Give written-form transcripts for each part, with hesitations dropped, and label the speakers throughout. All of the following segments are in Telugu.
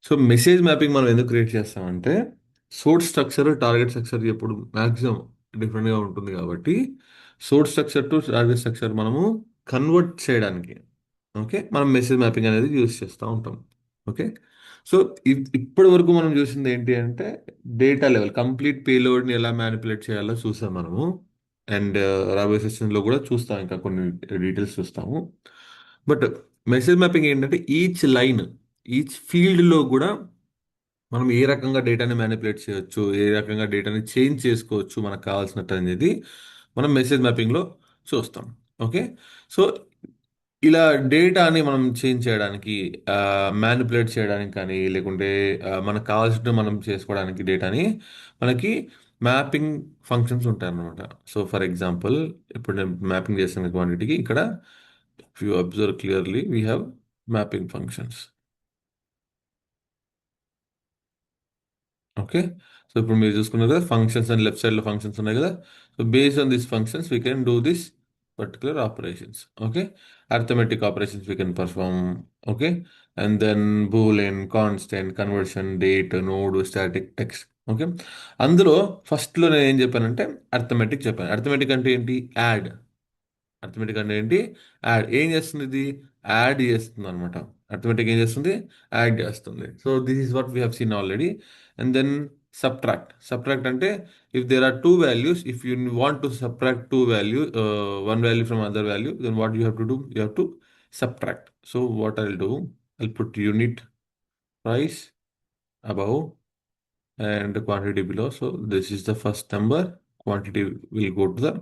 Speaker 1: సో మెసేజ్ మ్యాపింగ్ మనం ఎందుకు క్రియేట్ చేస్తామంటే సోర్స్ స్ట్రక్చర్ టార్గెట్ స్ట్రక్చర్ ఎప్పుడు మ్యాక్సిమం డిఫరెంట్గా ఉంటుంది కాబట్టి source structure to target structure మనము కన్వర్ట్ చేయడానికి ఓకే మనం మెసేజ్ మ్యాపింగ్ అనేది యూస్ చేస్తూ ఉంటాం ఓకే సో ఇప్పటి వరకు మనం చూసింది ఏంటి అంటే డేటా లెవెల్ కంప్లీట్ పేలోడ్ని ఎలా మ్యానిపులేట్ చేయాలో చూసాం మనము అండ్ రాబోయే సెషన్లో కూడా చూస్తాం ఇంకా కొన్ని డీటెయిల్స్ చూస్తాము బట్ మెసేజ్ మ్యాపింగ్ ఏంటంటే ఈచ్ లైన్ ఈచ్ ఫీల్డ్లో కూడా మనం ఏ రకంగా డేటాని మ్యానిపులేట్ చేయొచ్చు ఏ రకంగా డేటాని చేంజ్ చేసుకోవచ్చు మనకు కావాల్సినట్టు అనేది మనం మెసేజ్ మ్యాపింగ్లో చూస్తాం ఓకే సో ఇలా డేటాని మనం చేంజ్ చేయడానికి మ్యానిపులేట్ చేయడానికి కానీ లేకుంటే మనకు కావాల్సినట్టు మనం చేసుకోవడానికి డేటాని మనకి మ్యాపింగ్ ఫంక్షన్స్ ఉంటాయి అన్నమాట సో ఫర్ ఎగ్జాంపుల్ ఇప్పుడు నేను మ్యాపింగ్ చేస్తున్న క్వాంటిటీకి ఇక్కడ you observe clearly we have mapping functions okay so ఇప్పుడు మీరు చూసుకున్నారు కదా ఫంక్షన్స్ అండ్ లెఫ్ట్ సైడ్లో ఫంక్షన్స్ ఉన్నాయి కదా so based on this functions we can do this particular operations okay arithmetic operations we can perform okay and then Boolean constant conversion date node static text okay అందులో ఫస్ట్లో నేను ఏం చెప్పానంటే అర్థమెటిక్ చెప్పాను అర్థమెటిక్ అంటే ఏంటి యాడ్ అర్థమెటిక్ అంటే ఏంటి యాడ్ ఏం చేస్తుంది ఇది యాడ్ చేస్తుంది అనమాట అర్థమెటిక్ ఏం చేస్తుంది యాడ్ చేస్తుంది so this is what we have seen already and then subtract అంటే if there are two values if you want to subtract two value one value from other value then what you have to do you have to subtract so what I'll do I'll put unit price above and quantity below so this is the first number quantity will go to the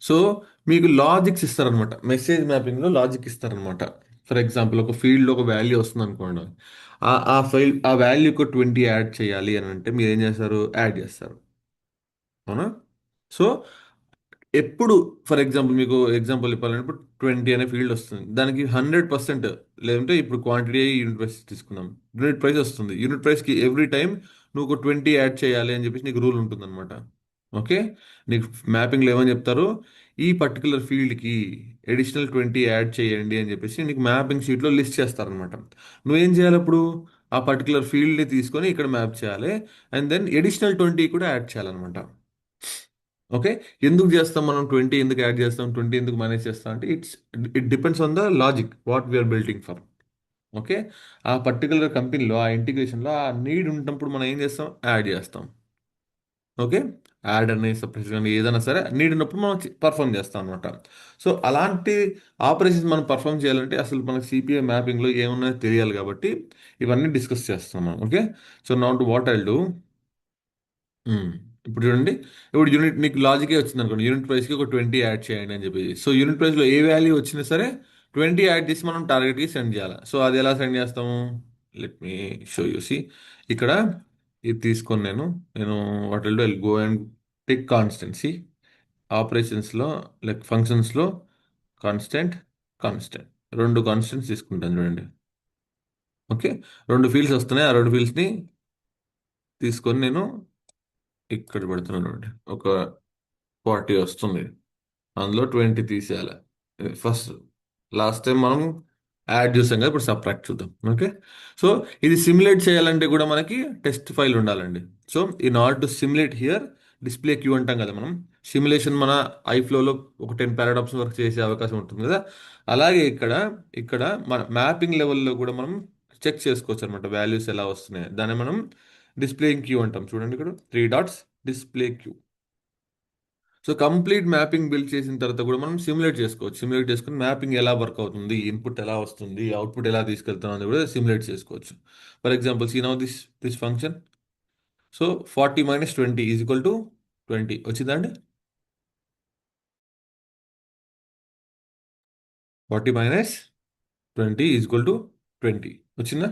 Speaker 1: so మీకు లాజిక్స్ ఇస్తారనమాట మెసేజ్ మ్యాపింగ్లో లాజిక్ ఇస్తారనమాట ఫర్ ఎగ్జాంపుల్ ఒక ఫీల్డ్లో ఒక వాల్యూ వస్తుంది అనుకోండి ఆ వాల్యూకి 20 యాడ్ చేయాలి అని అంటే మీరు ఏం చేస్తారు యాడ్ చేస్తారు అవునా సో ఎప్పుడు ఫర్ ఎగ్జాంపుల్ మీకు ఎగ్జాంపుల్ చెప్పాలంటే ఇప్పుడు 20 అనే ఫీల్డ్ వస్తుంది దానికి 100% లేదంటే ఇప్పుడు క్వాంటిటీ యూనిట్ ప్రైస్ తీసుకుందాం యూనిట్ ప్రైస్ వస్తుంది యూనిట్ ప్రైస్కి ఎవ్రీ టైం నువ్వు ఒక 20 యాడ్ చేయాలి అని చెప్పేసి నీకు రూల్ ఉంటుంది అనమాట ఓకే నీకు మ్యాపింగ్లో ఏమని చెప్తారు ఈ పర్టికులర్ ఫీల్డ్కి అడిషనల్ 20 యాడ్ చేయండి అని చెప్పేసి నీకు మ్యాపింగ్ షీట్లో లిస్ట్ చేస్తారనమాట నువ్వేం చేయాలి అప్పుడు ఆ పర్టికులర్ ఫీల్డ్ని తీసుకొని ఇక్కడ మ్యాప్ చేయాలి అండ్ దెన్ అడిషనల్ 20 కూడా యాడ్ చేయాలన్నమాట ఓకే ఎందుకు చేస్తాం మనం 20 ఎందుకు యాడ్ చేస్తాం 20 ఎందుకు మేనేజ్ చేస్తాం అంటే it depends on the logic what we are building for okay ఆ పర్టికులర్ కంపెనీలో ఆ ఇంటిగ్రేషన్లో ఆ నీడ్ ఉన్నప్పుడు మనం ఏం చేస్తాం యాడ్ చేస్తాం ఓకే యాడ్ అని సపరేషన్ అని ఏదైనా సరే నీడ్ ఉన్నప్పుడు మనం పర్ఫామ్ చేస్తాం అనమాట సో అలాంటి ఆపరేషన్స్ మనం పర్ఫామ్ చేయాలంటే అసలు మనకి సిపిఐ మ్యాపింగ్లో ఏమున్నాయో తెలియాలి కాబట్టి ఇవన్నీ డిస్కస్ చేస్తాం మనం okay so not to what I do um. ఇప్పుడు చూడండి ఇప్పుడు యూనిట్ నీకు లాజికే వచ్చింది అనుకోండి యూనిట్ ప్రైస్కి ఒక 20 యాడ్ చేయండి అని చెప్పి సో యూనిట్ ప్రైస్లో ఏ వాల్యూ వచ్చినా సరే 20 యాడ్ చేసి మనం టార్గెట్కి సెండ్ చేయాలి సో అది ఎలా సెండ్ చేస్తాము let me show you see ఇక్కడ ఇది తీసుకొని నేను what will do I'll go and take constancy ఆపరేషన్స్లో లైక్ ఫంక్షన్స్లో కాన్స్టెంట్ కాన్స్టెంట్ రెండు కాన్స్టెంట్స్ తీసుకుంటాను చూడండి ఓకే రెండు ఫీల్డ్స్ వస్తున్నాయి ఆ రెండు ఫీల్డ్స్ని తీసుకొని నేను ఇక్కడ పెడుతున్నాను చూడండి ఒక 40 వస్తుంది అందులో 20 తీసేయాలి ఫస్ట్ లాస్ట్ టైం మనం యాడ్ చూసాం కదా ఇప్పుడు సబ్ట్రాక్ట్ చూద్దాం ఓకే సో ఇది సిమ్యులేట్ చేయాలంటే కూడా మనకి టెస్ట్ ఫైల్ ఉండాలండి so in order to simulate here display queue అంటాం కదా మనం సిమ్యులేషన్ మన ఐఫ్లోలో ఒక 10 పారాడాప్స్ వరకు చేసే అవకాశం ఉంటుంది కదా అలాగే ఇక్కడ మన మ్యాపింగ్ లెవెల్లో కూడా మనం చెక్ చేసుకోవచ్చు అనమాట వాల్యూస్ ఎలా వస్తున్నాయి దాన్ని మనం డిస్ప్లే క్యూ అంటాం చూడండి ఇక్కడ 3 dots display queue so complete mapping build చేసిన తర్వాత కూడా మనం సిమ్యులేట్ చేసుకోవచ్చు సిమ్యులేట్ చేసుకుని మ్యాపింగ్ ఎలా వర్క్ అవుతుంది ఇన్పుట్ ఎలా వస్తుంది అవుట్పుట్ ఎలా తీసుకెళ్తాం అనేది కూడా సిమ్యులేట్ చేసుకోవచ్చు for example see now this function so 40 minus 20 is equal to 20 వచ్చిందా అండి 40 మైనస్ 20 ఈజ్ ఈక్వల్ టు 20 వచ్చిందా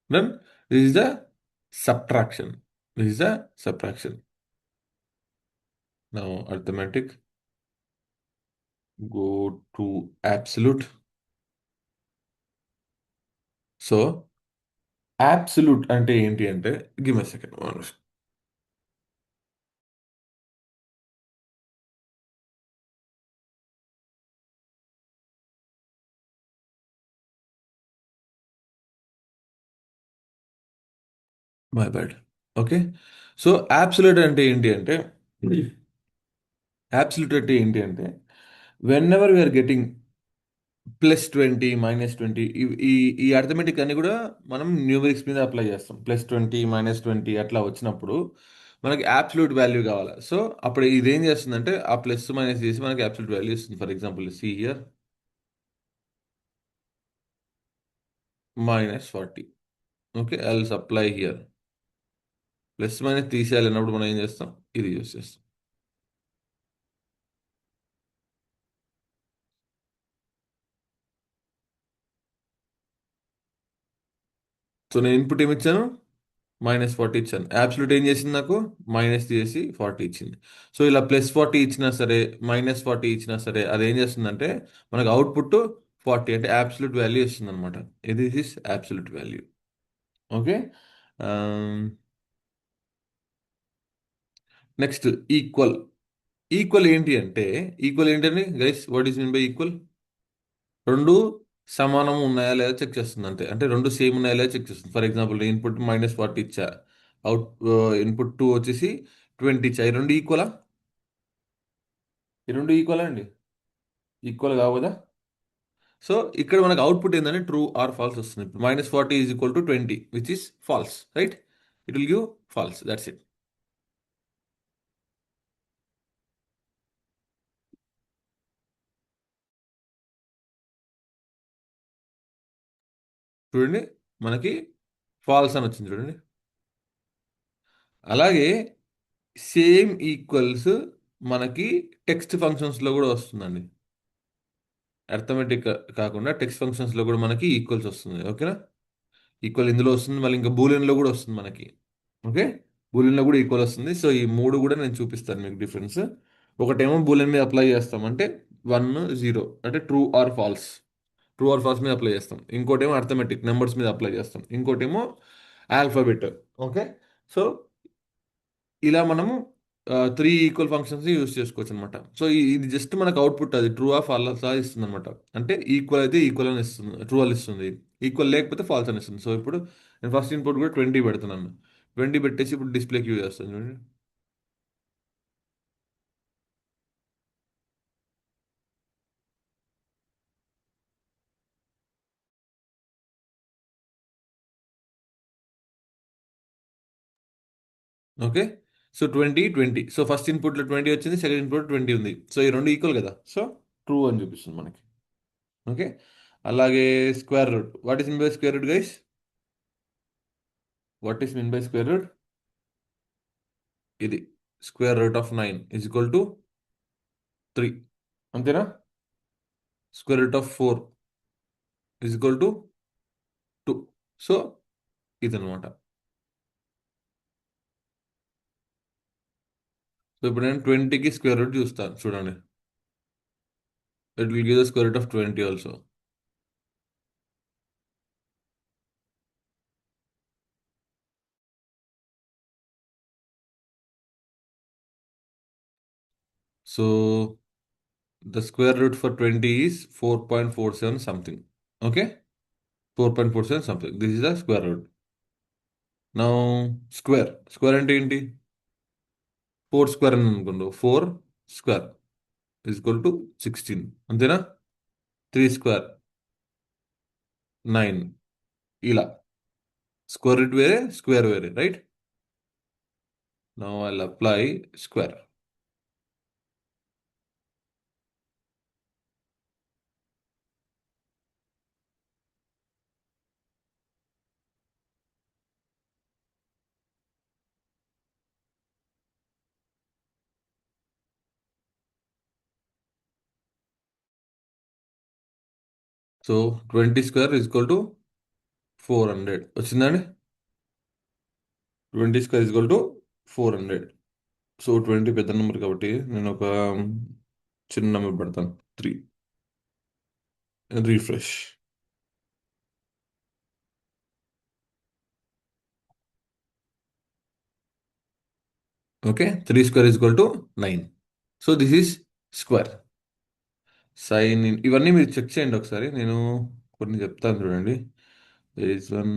Speaker 1: then this is the subtraction this is the subtraction now arithmetic go to absolute so absolute అంటే ఏంటి అంటే give a second my bad. Okay. So absolute అంటే ఏంటి అంటే, అబ్సల్యూట్ అంటే ఏంటి అంటే, వెన్ ఎవర్ వీఆర్ గెటింగ్ +20, -20, ఈ ఈ అర్థమెటిక్ అన్ని కూడా మనం న్యూమరిక్స్ మీద అప్లై చేస్తాం. +20, -20 అట్లా వచ్చినప్పుడు మనకి అబ్సల్యూట్ వాల్యూ కావాలి. సో అప్పుడు ఇదేం చేస్తుందంటే ఆ ప్లస్ మైనస్ చేసి మనకి అబ్సల్యూట్ వాల్యూ ఇస్తుంది. For example see here -40. Okay, I'll supply here plus minus తీసేయాలన్నప్పుడు మనం ఏం చేస్తాం, ఇది యూస్ చేస్తాం. సో నేను ఇన్పుట్ ఏమి ఇచ్చాను, -40 ఇచ్చాను. అబ్సల్యూట్ ఏం చేసింది నాకు, మైనస్ చేసి 40 ఇచ్చింది. సో ఇలా +40 ఇచ్చినా సరే, -40 ఇచ్చినా సరే అది ఏం చేస్తుందంటే మనకు అవుట్పుట్ 40 అంటే అబ్సల్యూట్ వాల్యూ ఇస్తుంది అనమాట. ఇది is absolute value. Okay. Next equal. Equal ఏంటి అంటే, ఈక్వల్ ఏంటండి guys, what is mean by equal? రెండు సమానం ఉన్నాయా లేదా చెక్ చేస్తుంది అంతే. అంటే రెండు సేమ్ ఉన్నాయా లేదా చెక్ చేస్తుంది. ఫర్ ఎగ్జాంపుల్ నేను ఇన్పుట్ -40 ఇచ్చా, అవుట్ ఇన్పుట్ 2 వచ్చేసి 20 ఇచ్చా. ఈ రెండు ఈక్వలా? ఈ రెండు ఈక్వల్ అండి? ఈక్వల్ కావు కదా. సో ఇక్కడ మనకు అవుట్పుట్ ఏంటంటే ట్రూ ఆర్ ఫాల్స్ వస్తుంది. ఇప్పుడు -40 is equal to 20 which is false, right? It will give false, that's it. చూడండి, మనకి ఫాల్స్ అని వచ్చింది చూడండి. అలాగే సేమ్ ఈక్వల్స్ మనకి టెక్స్ట్ ఫంక్షన్స్లో కూడా వస్తుందండి. అర్థమెటిక్ కాకుండా టెక్స్ట్ ఫంక్షన్స్లో కూడా మనకి ఈక్వల్స్ వస్తుంది. ఓకేనా? ఈక్వల్ ఇందులో వస్తుంది, మళ్ళీ ఇంకా బూలియన్లో కూడా వస్తుంది మనకి. ఓకే, బూలియన్లో కూడా ఈక్వల్ వస్తుంది. సో ఈ మూడు కూడా నేను చూపిస్తాను మీకు డిఫరెన్స్. ఒకటేమో బూలియన్ మీద అప్లై చేస్తాం అంటే 1 0 అంటే true or false, true or false మీద అప్లై చేస్తాం. ఇంకోటేమో అర్థమెటిక్ నెంబర్స్ మీద అప్లై చేస్తాం. ఇంకోటేమో ఆల్ఫాబెట్. ఓకే. సో ఇలా మనము త్రీ ఈక్వల్ ఫంక్షన్స్ యూస్ చేసుకోవచ్చు అనమాట. సో ఇది జస్ట్ మనకు అవుట్పుట్ అది ట్రూ ఆఫ్ ఫాల్స్ ఇస్తుంది అనమాట. అంటే ఈక్వల్ అయితే ఈక్వల్ అని ఇస్తుంది, ట్రూ అని ఇస్తుంది. ఈక్వల్ లేకపోతే ఫాల్స్ అని ఇస్తుంది. సో ఇప్పుడు నేను ఫస్ట్ ఇన్పుట్ కూడా 20 పెడుతున్నాను. 20 పెట్టేసి ఇప్పుడు డిస్ప్లేకి యూజ్ చేస్తాను చూడండి. ఓకే. సో 20 20. సో ఫస్ట్ ఇన్పుట్లో 20 వచ్చింది, సెకండ్ ఇన్పుట్ 20 ఉంది. సో ఈ రెండు ఈక్వల్ కదా. సో ట్రూ అని చూపిస్తుంది మనకి. ఓకే. అలాగే square root. What is mean by square root guys? What is mean by square root? ఇది square root of 9 is equal to 3. అంతేనా? Square root of 4 is equal to 2. So ఇదనమాట. సో ఇప్పుడు నేను 20కి స్క్వేర్ రూట్ చూస్తాను చూడండి. It will give the square root of 20 also. So the square root for 20 is 4.47 something. Okay, 4.47 something. This is the square route. Now square, square అంటే ఏంటి? 4 స్క్వేర్ అని అనుకోండి. 4 స్క్వేర్ ఈజ్ ఈక్వల్ టు 16. అంతేనా? 3 స్క్వేర్ 9. ఇలా స్క్వేర్ రూట్ వేరే, స్క్వేర్ వేరే, right? Now I'll apply square. So 20 square is equal to 400. వచ్చిందండి? 20 square is equal to 400. So 20 పెద్ద నెంబర్ కాబట్టి నేను ఒక చిన్న నెంబర్ పెడతాను, 3. Refresh. Okay, 3 square is equal to 9. So this is square. Sine ఇవన్నీ మీరు చెక్ చేయండి ఒకసారి. నేను కొన్ని చెప్తాను చూడండి. There is one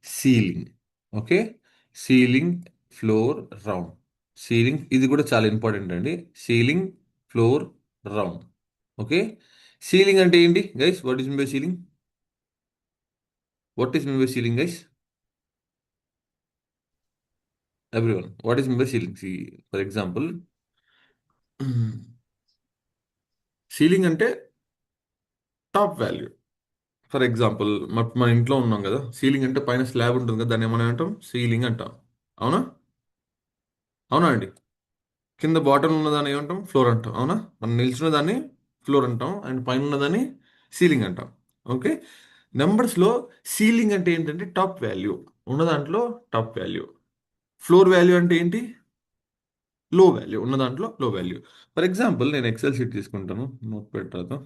Speaker 1: ceiling. Okay, ceiling, floor, round. Ceiling ఇది కూడా చాలా ఇంపార్టెంట్ అండి. Ceiling, floor, round. Okay, ceiling అంటే ఏంటి guys? What is mean by ceiling? What is mean by ceiling guys? Everyone, what is mean by ceiling? For example, ceiling అంటే టాప్ వాల్యూ. ఫర్ ఎగ్జాంపుల్, మన ఇంట్లో ఉన్నాం కదా, సీలింగ్ అంటే పైన స్లాబ్ ఉంటుంది కదా, దాన్ని ఏమని అంటాం? సీలింగ్ అంటాం. అవునా? అవునా అండి? కింద బాటమ్ ఉన్నదాన్ని ఏమంటాం? ఫ్లోర్ అంటాం. అవునా? మనం నిల్చున్న దాన్ని ఫ్లోర్ అంటాం, అండ్ పైన ఉన్నదాన్ని సీలింగ్ అంటాం. ఓకే, నెంబర్స్లో సీలింగ్ అంటే ఏంటంటే టాప్ వాల్యూ ఉన్న దాంట్లో, టాప్ వాల్యూ. ఫ్లోర్ వాల్యూ అంటే ఏంటి? లో వాల్యూ ఉన్న దాంట్లో, లో వాల్యూ. ఫర్ ఎగ్జాంపుల్, నేను ఎక్సెల్ షీట్ తీసుకుంటాను, నోట్ పెట్టాను.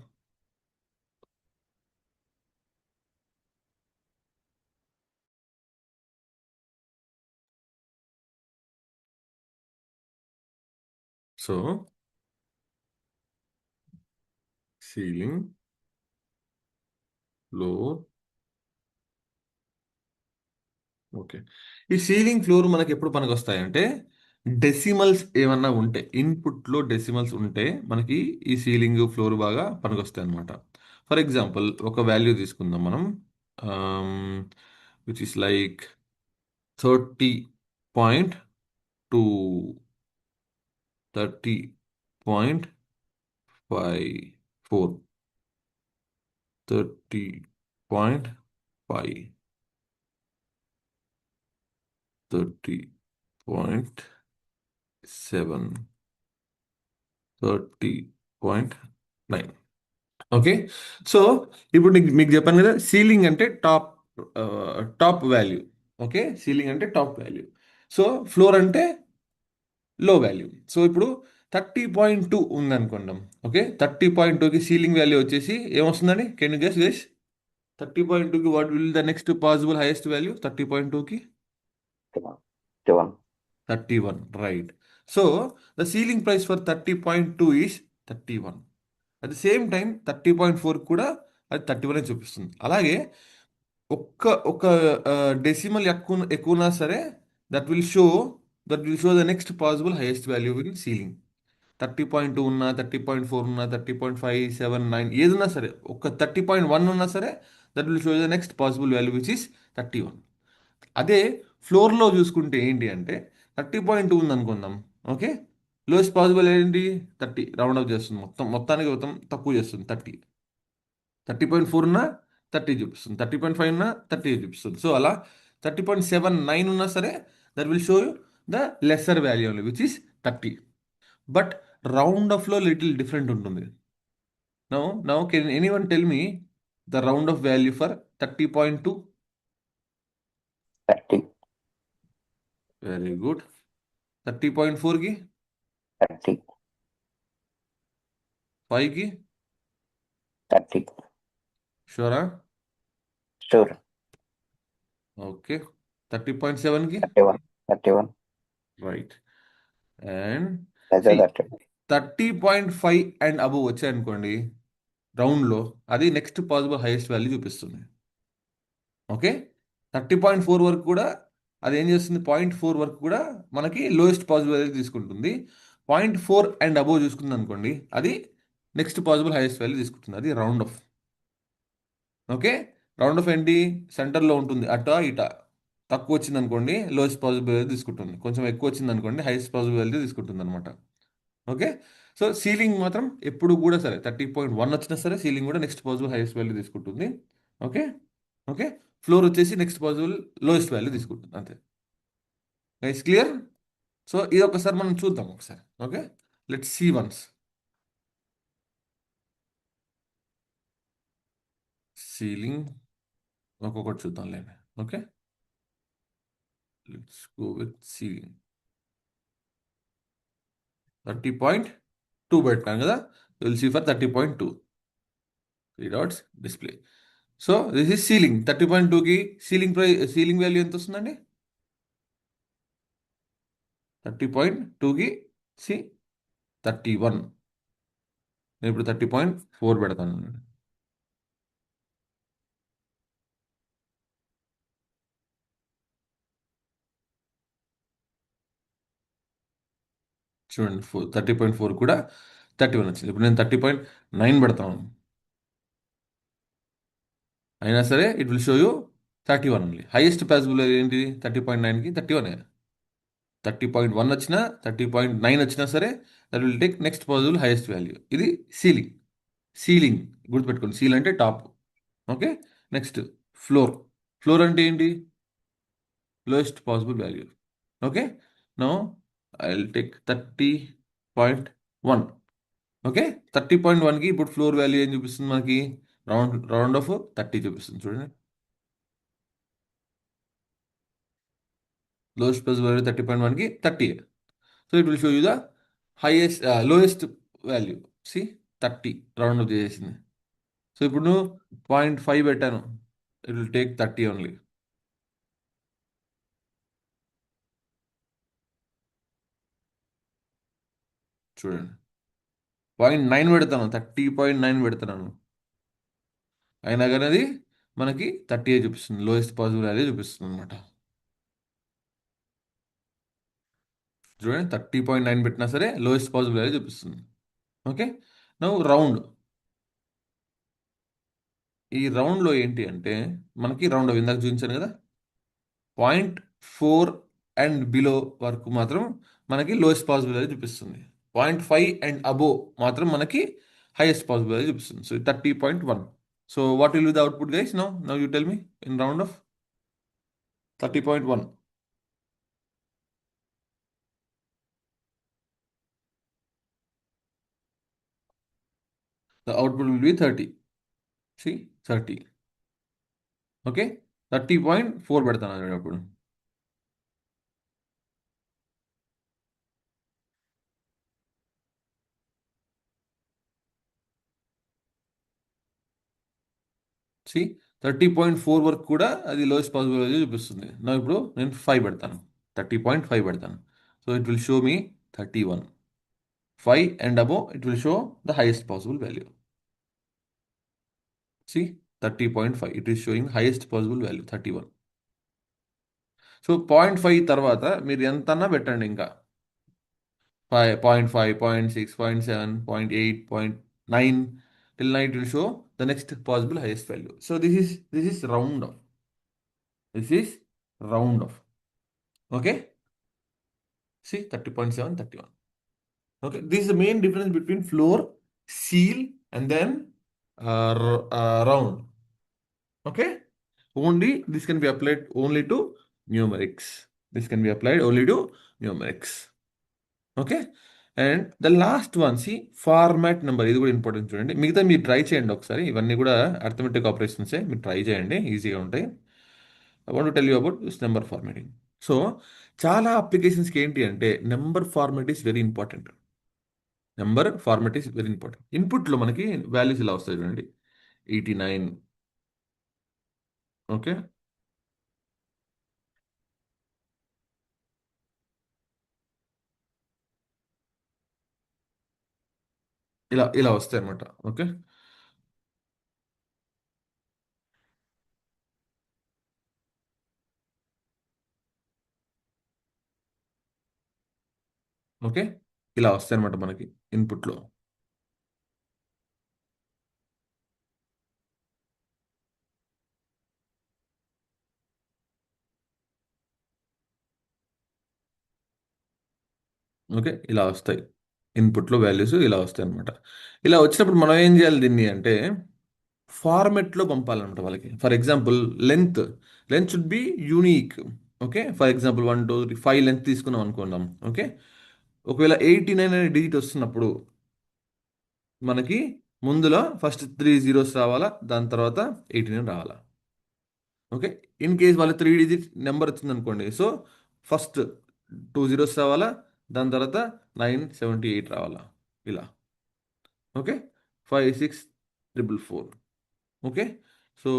Speaker 1: So ceiling, floor. ఓకే, ఈ సీలింగ్ ఫ్లోర్ మనకి ఎప్పుడు పనికి వస్తాయంటే, డెసిమల్స్ ఏమన్నా ఉంటే, ఇన్పుట్లో డెసిమల్స్ ఉంటే మనకి ఈ సీలింగ్ ఫ్లోర్ బాగా పనికొస్తాయి అనమాట. ఫర్ ఎగ్జాంపుల్, ఒక వాల్యూ తీసుకుందాం మనం, which is like 30.2, 30.54, 30.5, 30.7, 30.9. Okay, so ఇప్పుడు మీకు చెప్పాను కదా, సీలింగ్ అంటే టాప్ వాల్యూ. ఓకే, సీలింగ్ అంటే టాప్ వాల్యూ. సో ఫ్లోర్ అంటే లో వాల్యూ. సో ఇప్పుడు 30.2 ఉందనుకుందాం. ఓకే, 30.2కి సీలింగ్ వాల్యూ వచ్చేసి ఏమొస్తుందండి? Can you guess guess? 30.2కి what will the next possible highest value? 30.2కి
Speaker 2: 31.
Speaker 1: 31, right. So the ceiling price for 30.2 is 31. At the same time 30.4 కూడా అది 31 అని చూపిస్తుంది. అలాగే ఒక్క ఒక డెసిమల్ ఎక్కువనా సరే, that will show the next possible highest value will ceiling. 30.2 ఉన్నా, 30.4 ఉన్నా, 30.5, 7, 9 ఏదున్నా సరే, ఒక 30.1 ఉన్నా సరే, that will show the next possible value which is 31. అదే ఫ్లోర్లో చూసుకుంటే ఏంటి అంటే, 30.2 ఉంది అనుకుందాం. ఓకే, లోయెస్ట్ పాసిబుల్ ఏంటి? 30. రౌండ్ అప్ చేస్తుంది, మొత్తానికి మొత్తం తక్కువ చేస్తుంది. 30.4 ఉన్నా 30 చూపిస్తుంది, 30.5 ఉన్నా 30 చూపిస్తుంది. సో అలా 30.79 ఉన్నా సరే, that will show you the lesser value only which is 30. But round ఆఫ్లో లిటిల్ డిఫరెంట్ ఉంటుంది. Now can anyone tell me the round off value for 30.2?
Speaker 2: 30.
Speaker 1: Very good. 30.4కి?
Speaker 2: 30.
Speaker 1: 5కి?
Speaker 2: 30.
Speaker 1: షూరా?
Speaker 2: Sure.
Speaker 1: ఓకే, 30.7కి?
Speaker 2: 31. 31.
Speaker 1: Right. And
Speaker 2: Lesser than 30.
Speaker 1: 30.5 and above వచ్చాయనుకోండి రౌండ్లో, అది నెక్స్ట్ పాసిబుల్ హైయెస్ట్ వాల్యూ చూపిస్తుంది. ఓకే, 30.4 వరకు కూడా అది ఏం చేస్తుంది? 0.4 వరకు కూడా మనకి లోయెస్ట్ పాసిబుల్ వాల్యూ తీసుకుంటుంది. 0.4 అండ్ అబవ్ చూసుకుంది అనుకోండి, అది నెక్స్ట్ పాసిబుల్ హైయెస్ట్ వాల్యూ తీసుకుంటుంది. అది round off. Okay, round of ఏంటి? సెంటర్లో ఉంటుంది, అట ఇట. తక్కువ వచ్చింది అనుకోండి, లోయెస్ట్ పాసిబుల్ వాల్యూ తీసుకుంటుంది. కొంచెం ఎక్కువ వచ్చింది అనుకోండి, హైయెస్ట్ పాసిబుల్ వాల్యూ తీసుకుంటుంది అనమాట. ఓకే, సో సీలింగ్ మాత్రం ఎప్పుడు కూడా సరే, 30.1 వచ్చినా సరే, సీలింగ్ కూడా నెక్స్ట్ పాసిబుల్ హైయెస్ట్ వాల్యూ తీసుకుంటుంది. ఓకే. ఓకే, ఫ్లోర్ వచ్చేసి నెక్స్ట్ పాసిబుల్ లోయెస్ట్ వాల్యూ తీసుకుంటుంది, అంతే. Guys clear? సో ఇది ఒకసారి మనం చూద్దాం ఒకసారి. Okay, let's see once. Ceiling ఒక్కొక్కటి చూద్దాం లేండి. Okay, let's go with ceiling. 30.2 పెట్టాను కదా, will see for 30.2. 3 dots display. So this is ceiling. 30.2కి సీలింగ్ వాల్యూ ఎంత వస్తుందండి? 30.2కి సి 31. నేను ఇప్పుడు 30.4 పెడతాను. చూడండి 30.4 కూడా 31 వచ్చింది. ఇప్పుడు నేను 30.9 పెడతాను, అయినా సరే it will show you 31 only. Highest possible ఏంటి 30.9కి 31. 30.1 వచ్చినా 30.9 వచ్చినా సరే that will take next possible highest value. ఇది సీలింగ్. సీలింగ్ గుర్తుపెట్టుకోండి, సీల్ అంటే top. Okay, next floor. Floor అంటే ఏంటి? Lowest possible value. Okay, no I will take 30.1. Okay, 30.1కి ఇప్పుడు ఫ్లోర్ వాల్యూ ఏం చూపిస్తుంది మనకి? రౌండ్ రౌండ్ ఆఫ్ 30 చూపిస్తుంది. చూడండి, లోయెస్ట్ ప్లస్ వాల్యూ 30.1కి 30. So it will show you the highest lowest value. See 30 round up చేసేసింది. సో ఇప్పుడు నువ్వు 0.5 పెట్టాను, ఇట్ విల్ టేక్ 30 ఓన్లీ. చూడండి, 0.9 పెడతాను, 30.9 పెడుతున్నాను, అయినా కానీ అది మనకి 30 చూపిస్తుంది, లోయెస్ట్ పాసిబుల్ వాల్యూ చూపిస్తుంది అనమాట. చూడండి, 30.9 పెట్టినా సరే లోయెస్ట్ పాసిబుల్ వాల్యూ చూపిస్తుంది. ఓకే, నవ్వు రౌండ్. ఈ రౌండ్లో ఏంటి అంటే మనకి రౌండ్ ఇందాక చూపించాను కదా, 0.4 అండ్ బిలో వరకు మాత్రం మనకి లోయెస్ట్ పాసిబుల్ వాల్యూ చూపిస్తుంది. 0.5 అండ్ అబోవ్ మాత్రం మనకి హైయెస్ట్ పాసిబుల్ వాల్యూ చూపిస్తుంది. So 30.1. So what will be the output guys? Now you tell me in round of 30.1. The output will be 30. See, 30. Okay, 30.4 పెడతాను అప్పుడు. సి 30.4 వరకు కూడా అది లోయెస్ట్ పాసిబుల్ వాల్యూ చూపిస్తుంది. నా ఇప్పుడు నేను 5 పెడతాను, 30.5 పెడతాను. So it will show me 31. 5 and above it will show the highest possible value. See 30.5 it is showing highest possible value 31. So 0.5 తర్వాత మీరు ఎంతన్నా పెట్టండి, ఇంకా 5, 0.5, 0.6, 0.7, 0.8, 0.9 till now it will show the next possible highest value. So this is round off. This is round off. Okay. See 30.7, 31. Okay. This is the main difference between floor, seal, and then round. Okay. Only this can be applied only to numerics. This can be applied only to numerics. Okay, and the last one see format number. ఇది కూడా ఇంపార్టెంట్. చూడండి, మిగతా మీరు ట్రై చేయండి ఒకసారి, ఇవన్నీ కూడా అర్థమెటిక్ ఆపరేషన్సే, మీరు ట్రై చేయండి, ఈజీగా ఉంటాయి. I want tell you about this number formatting. So చాలా అప్లికేషన్స్కి ఏంటి అంటే number format is very important. Number format is very important. ఇన్పుట్లో మనకి వాల్యూస్ ఇలా వస్తాయి చూడండి, 89. ఓకే, ఇలా ఇలా వస్తాయి అనమాట. ఓకే, ఓకే, ఇలా వస్తాయి అనమాట మనకి ఇన్పుట్లో. ఓకే, ఇలా వస్తాయి ఇన్పుట్లో వాల్యూస్, ఇలా వస్తాయి అనమాట. ఇలా వచ్చినప్పుడు మనం ఏం చేయాలి దీన్ని అంటే ఫార్మెట్లో పంపాలన్నమాట వాళ్ళకి. For example length, length should be unique. Okay, for example 1 2 3 5 length తీసుకున్నాం అనుకుందాం. ఓకే, ఒకవేళ 89 అనే డిజిట్ వస్తున్నప్పుడు మనకి ముందులో ఫస్ట్ 3 జీరోస్ రావాలా, దాని తర్వాత 89 రావాలా. ఓకే, ఇన్ కేస్ వాళ్ళ 3 డిజిట్ నెంబర్ వచ్చింది అనుకోండి, సో ఫస్ట్ 2 జీరోస్ రావాలా, దాని తర్వాత 978 రావాలా, ఇలా. ఓకే, 5644. ఓకే, సో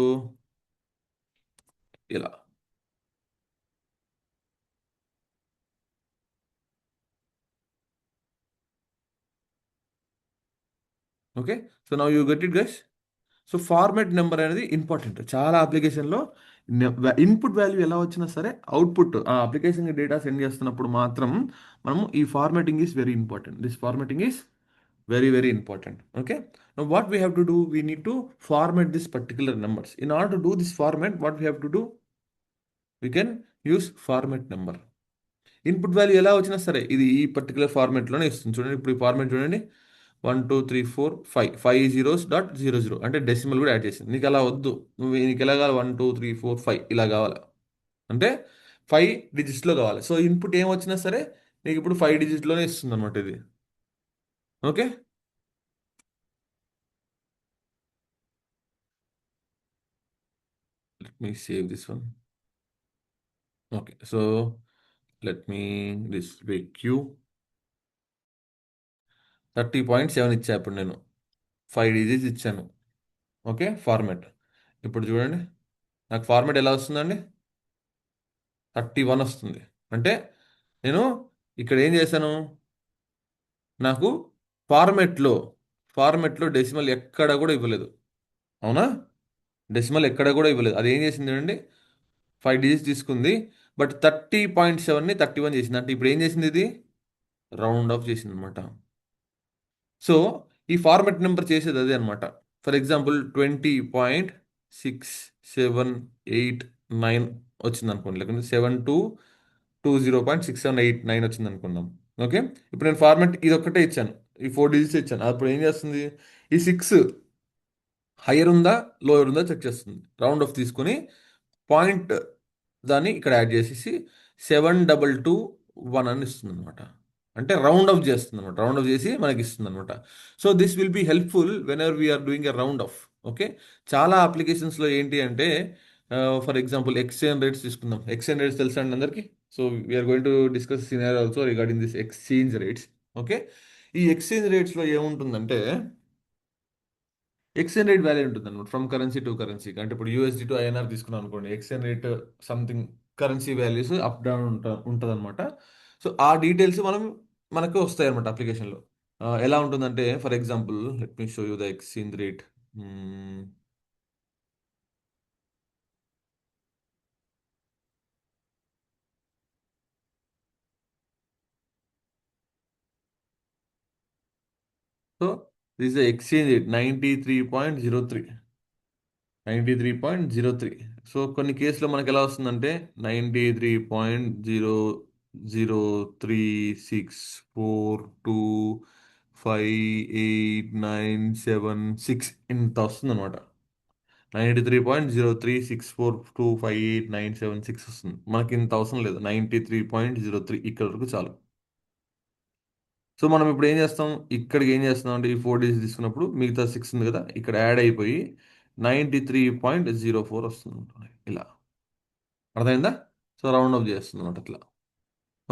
Speaker 1: ఇలా. Okay, so now you get it guys. So format number అనేది ఇంపార్టెంట్ చాలా అప్లికేషన్లో. ఇన్పుట్ వాల్యూ ఎలా వచ్చినా సరే అవుట్పుట్ ఆ అప్లికేషన్కి డేటా సెండ్ చేస్తున్నప్పుడు మాత్రం మనము ఈ formatting is very important. This formatting is very very important. Okay, now what we have to do, we need to format this particular numbers. In order to do this format, what we have to do, we can use format number. Input value ఎలా వచ్చినా సరే ఇది ఈ పర్టికులర్ ఫార్మాట్లోనే ఇస్తుంది. చూడండి ఇప్పుడు ఈ ఫార్మాట్ చూడండి, 1 2 3 4 5 5 zeros.00 అంటే డెసిమల్ కూడా యాడ్ చేసింది. నీకు అలా వద్దు, నువ్వు నీకు ఎలా కావాలి, 1 2 3 4 5 ఇలా కావాలి, అంటే 5 డిజిట్స్లో కావాలి. సో ఇన్పుట్ ఏం వచ్చినా సరే నీకు ఇప్పుడు 5 డిజిట్లోనే ఇస్తుంది అనమాట ఇది. Okay, let me save this one. Okay, so let me display Q 30.7 ఇచ్చా ఇప్పుడు నేను 5 డిజిట్స్ ఇచ్చాను. ఓకే, ఫార్మాట్ ఇప్పుడు చూడండి నాకు ఫార్మాట్ ఎలా వస్తుందండి, 31 వస్తుంది. అంటే నేను ఇక్కడ ఏం చేశాను, నాకు ఫార్మాట్లో ఫార్మాట్లో డెసిమల్ ఎక్కడ కూడా ఇవ్వలేదు. అవునా, డెసిమల్ ఎక్కడ కూడా ఇవ్వలేదు. అది ఏం చేసింది అండి, 5 డిజిట్స్ తీసుకుంది, బట్ 30.7ని 31 చేసింది. అంటే ఇప్పుడు ఏం చేసింది, ఇది రౌండ్ ఆఫ్ చేసింది అనమాట. సో ఈ ఫార్మాట్ నెంబర్ చేసేది అదే అనమాట. ఫర్ ఎగ్జాంపుల్ 20.678 9 వచ్చింది అనుకోండి, లేకుంటే 7220.6789 వచ్చింది అనుకుందాం. ఓకే, ఇప్పుడు నేను ఫార్మాట్ ఇది ఒక్కటే ఇచ్చాను, ఈ 4 డిజిట్స్ ఇచ్చాను. అప్పుడు ఏం చేస్తుంది, ఈ 6 హయ్యర్ ఉందా లోయర్ ఉందా చెక్ చేస్తుంది. రౌండ్ ఆఫ్ తీసుకొని పాయింట్ దాన్ని ఇక్కడ యాడ్ చేసేసి 7221 అని ఇస్తుంది అనమాట. అంటే రౌండ్ ఆఫ్ చేస్తుంది అనమాట, రౌండ్ ఆఫ్ చేసి మనకి ఇస్తుంది అనమాట. So this will be helpful whenever we are doing a round off. Okay, చాలా అప్లికేషన్స్లో ఏంటి అంటే, ఫర్ ఎగ్జాంపుల్ ఎక్స్చేంజ్ రేట్స్ తీసుకుందాం. ఎక్స్చేంజ్ రేట్స్ తెలుసా అండి అందరికీ? So we are going to discuss scenario also regarding this exchange rates. Okay, ఈ ఎక్స్చేంజ్ రేట్స్లో ఏముంటుందంటే ఎక్స్చేంజ్ రేట్ వాల్యూ ఉంటుంది అనమాట, ఫ్రమ్ కరెన్సీ టు కరెన్సీ. అంటే ఇప్పుడు యూఎస్డి టు ఐఎన్ఆర్ తీసుకున్నాం అనుకోండి, exchange rate something currency values up down ఉంటుంది అనమాట. సో ఆ డీటెయిల్స్ మనకు వస్తాయి అనమాట అప్లికేషన్లో. ఎలా ఉంటుందంటే, for example let me show you the exchange rate. So this the exchange rate 93.03. 93.03. So కొన్ని కేసులో మనకి ఎలా వస్తుందంటే 93.00364258976 ఇంత వస్తుంది అనమాట. 93.036425897 వస్తుంది. మనకి ఇంత అవసరం లేదు, 93.03 ఇక్కడ వరకు చాలు. సో మనం ఇప్పుడు ఏం చేస్తాం, ఇక్కడికి ఏం చేస్తున్నాం అంటే, ఈ 4 డిజిట్స్ తీసుకున్నప్పుడు మిగతా 6 ఉంది కదా ఇక్కడ యాడ్ అయిపోయి 93.04 వస్తుంది అనమాట. ఇలా అర్థమైందా? సో రౌండ్ ఆఫ్ చేస్తుంది అనమాట అట్లా.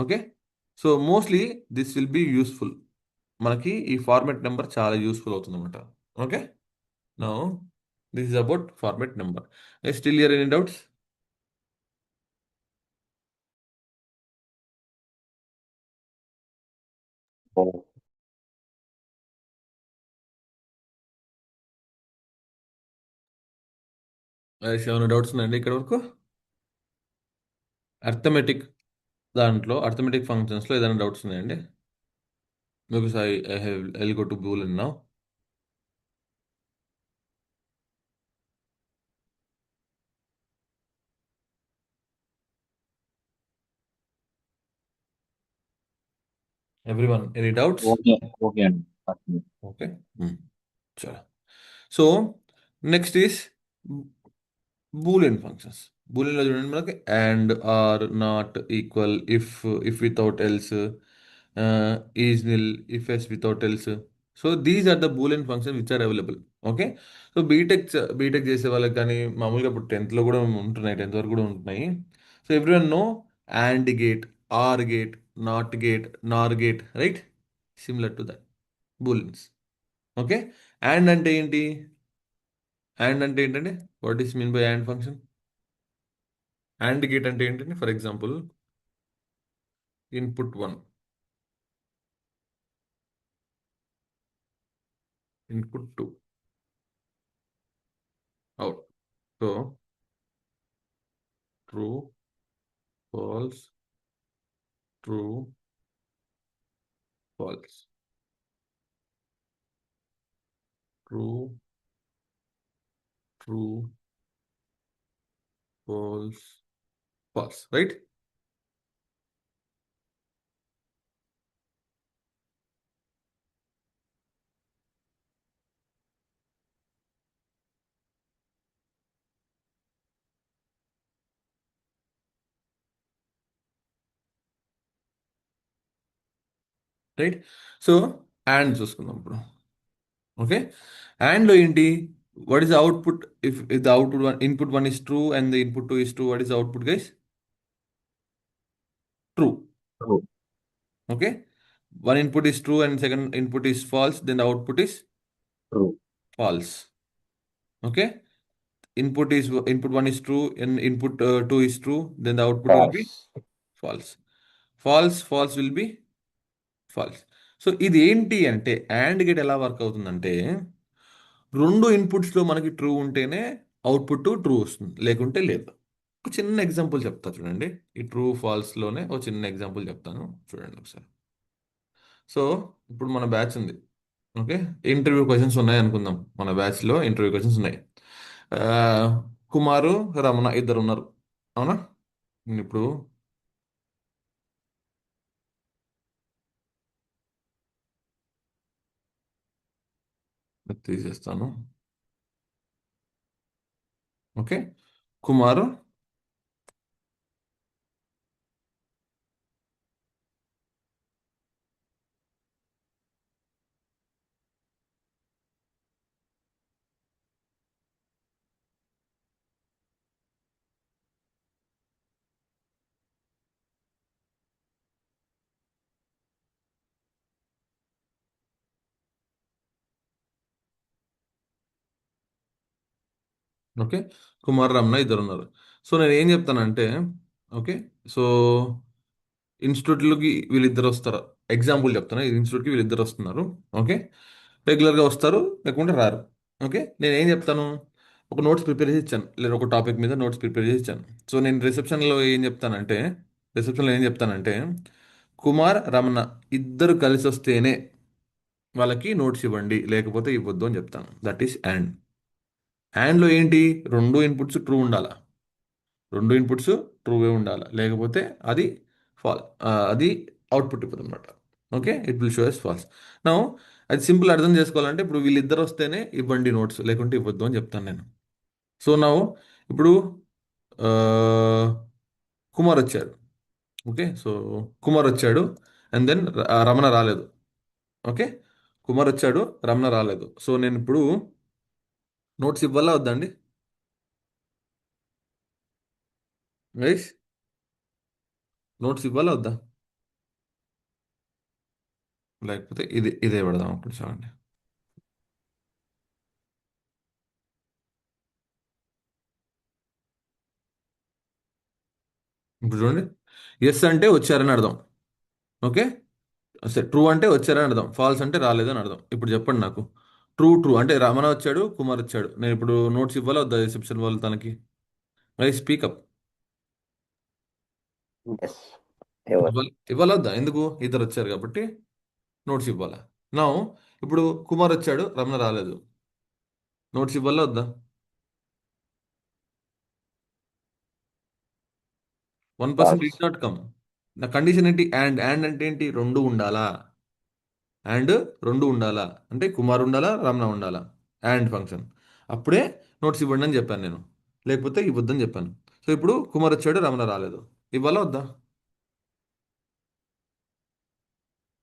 Speaker 1: Okay, so mostly this will be useful. మనకి ఈ ఫార్మాట్ నెంబర్ చాలా యూస్ఫుల్ అవుతుంది అనమాట. Okay, now this is about format number. Still here any doubts?
Speaker 2: Oh,
Speaker 1: ఏమైనా డౌట్స్ ఉన్నాయండి ఇక్కడ వరకు? అర్థమెటిక్ దాంట్లో అర్థమెటిక్ ఫంక్షన్స్లో ఏదైనా డౌట్స్ ఉన్నాయండి? Because I'll go to Boolean now. Everyone, any doubts?
Speaker 2: okay, okay, and
Speaker 1: Okay. Sure. So next is Boolean functions. Boolean లో చూడండి మనకి and, or, not, equal, if without else, is nil, if else without else. So these are the Boolean functions which are available. Okay, so BTech చేసే వాళ్ళకి కానీ మామూలుగా ఇప్పుడు 10th కూడా ఉంటున్నాయి, 10th వరకు కూడా ఉంటున్నాయి. So everyone know and gate, or gate, not gate, nor gate, right? Similar to that Booleans. Okay, and అంటే ఏంటి, అండ్ అంటే ఏంటంటే what is mean by and function? And gate అంటే ఏంటంటే, for example input 1, input 2, out. So true, false, true, false, true, true, false, false, right. Right. So and చూసుకుందాం ఇప్పుడు. ఓకే, అండ్ లో ఏంటి, what is output if the output one input one is true and the input two is true, what is output guys? True.
Speaker 2: True.
Speaker 1: Okay, one input is true and second input is false, then the output is
Speaker 2: True.
Speaker 1: false. Okay, input one is true and input two is true, then the output will be
Speaker 2: False.
Speaker 1: false. False will be false. So ఇది ఏంటి అంటే అండ్ గేట్ ఎలా వర్క్ అవుతుందంటే, రెండు ఇన్పుట్స్లో మనకి ట్రూ ఉంటేనే అవుట్పుట్ ట్రూ వస్తుంది, లేకుంటే లేదు. ఒక చిన్న ఎగ్జాంపుల్ చెప్తా చూడండి. ఈ ట్రూ ఫాల్స్లోనే ఒక చిన్న ఎగ్జాంపుల్ చెప్తాను చూడండి ఒకసారి. సో ఇప్పుడు మన బ్యాచ్ ఉంది. ఓకే, ఇంటర్వ్యూ క్వశ్చన్స్ ఉన్నాయి అనుకుందాం. మన బ్యాచ్లో ఇంటర్వ్యూ క్వశ్చన్స్ ఉన్నాయి. ఆ, కుమారు, రమణ ఇద్దరు ఉన్నారు, అవునా? నేను ఇప్పుడు ఇది తీసేస్తాను. ఓకే, కుమారు, ఓకే, కుమార్, రమణ ఇద్దరు ఉన్నారు. సో నేను ఏం చెప్తానంటే, ఓకే, సో ఇన్స్టిట్యూట్లోకి వీళ్ళిద్దరు వస్తారు. ఎగ్జాంపుల్ చెప్తాను, ఈ ఇన్స్టిట్యూట్కి వీళ్ళిద్దరు వస్తున్నారు. ఓకే, రెగ్యులర్గా వస్తారు, లేకుంటే రారు. ఓకే, నేను ఏం చెప్తాను, ఒక నోట్స్ ప్రిపేర్ చేసి ఇచ్చాను, లేదా ఒక టాపిక్ మీద నోట్స్ ప్రిపేర్ చేసి ఇచ్చాను. సో నేను రిసెప్షన్లో ఏం చెప్తానంటే కుమార్, రమణ ఇద్దరు కలిసి వస్తేనే వాళ్ళకి నోట్స్ ఇవ్వండి, లేకపోతే ఇవ్వద్దు అని చెప్తాను. That is and. అండ్లో ఏంటి, రెండు ఇన్పుట్స్ ట్రూ ఉండాలా, రెండు ఇన్పుట్స్ ట్రూవే ఉండాలి, లేకపోతే అది అది అవుట్పుట్ ఇవ్వదు అనమాట. Okay, it will show yes falls. నా అది సింపుల్ అర్థం చేసుకోవాలంటే, ఇప్పుడు వీళ్ళిద్దరు వస్తేనే ఇవ్వండి నోట్స్, లేకుంటే ఇవ్వద్దు అని చెప్తాను నేను. సో నా ఇప్పుడు ఆ, కుమార్ వచ్చాడు. ఓకే, సో కుమార్ వచ్చాడు అండ్ దెన్ రమణ రాలేదు. ఓకే, కుమార్ వచ్చాడు, రమణ రాలేదు. సో నేను ఇప్పుడు నోట్స్ ఇవ్వాలా వద్దండి గైస్? నోట్స్ ఇవ్వాలా వద్దా? లేకపోతే ఇదే పెడదాం అప్పుడు చూడండి. ఇప్పుడు చూడండి, ఎస్ అంటే వచ్చారని అర్థం. ఓకే, సరే, ట్రూ అంటే వచ్చారని అర్థం, ఫాల్స్ అంటే రాలేదని అర్థం. ఇప్పుడు చెప్పండి నాకు, ట్రూ ట్రూ అంటే రమణ వచ్చాడు, కుమార్ వచ్చాడు. నేను ఇప్పుడు నోట్స్ ఇవ్వాలా వద్దా రిసెప్షన్ వాళ్ళు తనకి? I speak up.
Speaker 2: Yes. ఎవరు?
Speaker 1: ఇవ్వాలా వద్దా? ఎందుకు? ఇద్దరు వచ్చారు కాబట్టి నోట్స్ ఇవ్వాలా. నా ఇప్పుడు కుమార్ వచ్చాడు, రమణ రాలేదు. నోట్స్ ఇవ్వాలా వద్దా? 1%
Speaker 2: False.
Speaker 1: It not come. నా కండిషన్ ఏంటి? అండ్ అంటే ఏంటి? రెండు ఉండాలా. అండ్ రెండు ఉండాలా అంటే కుమార్ ఉండాలా, రమణ ఉండాలా. And function. అప్పుడే నోట్స్ ఇవ్వండి అని చెప్పాను నేను, లేకపోతే ఇవ్వద్దని చెప్పాను. సో ఇప్పుడు కుమార్ వచ్చాడు, రమణ రాలేదు. ఇవ్వాలా వద్దా?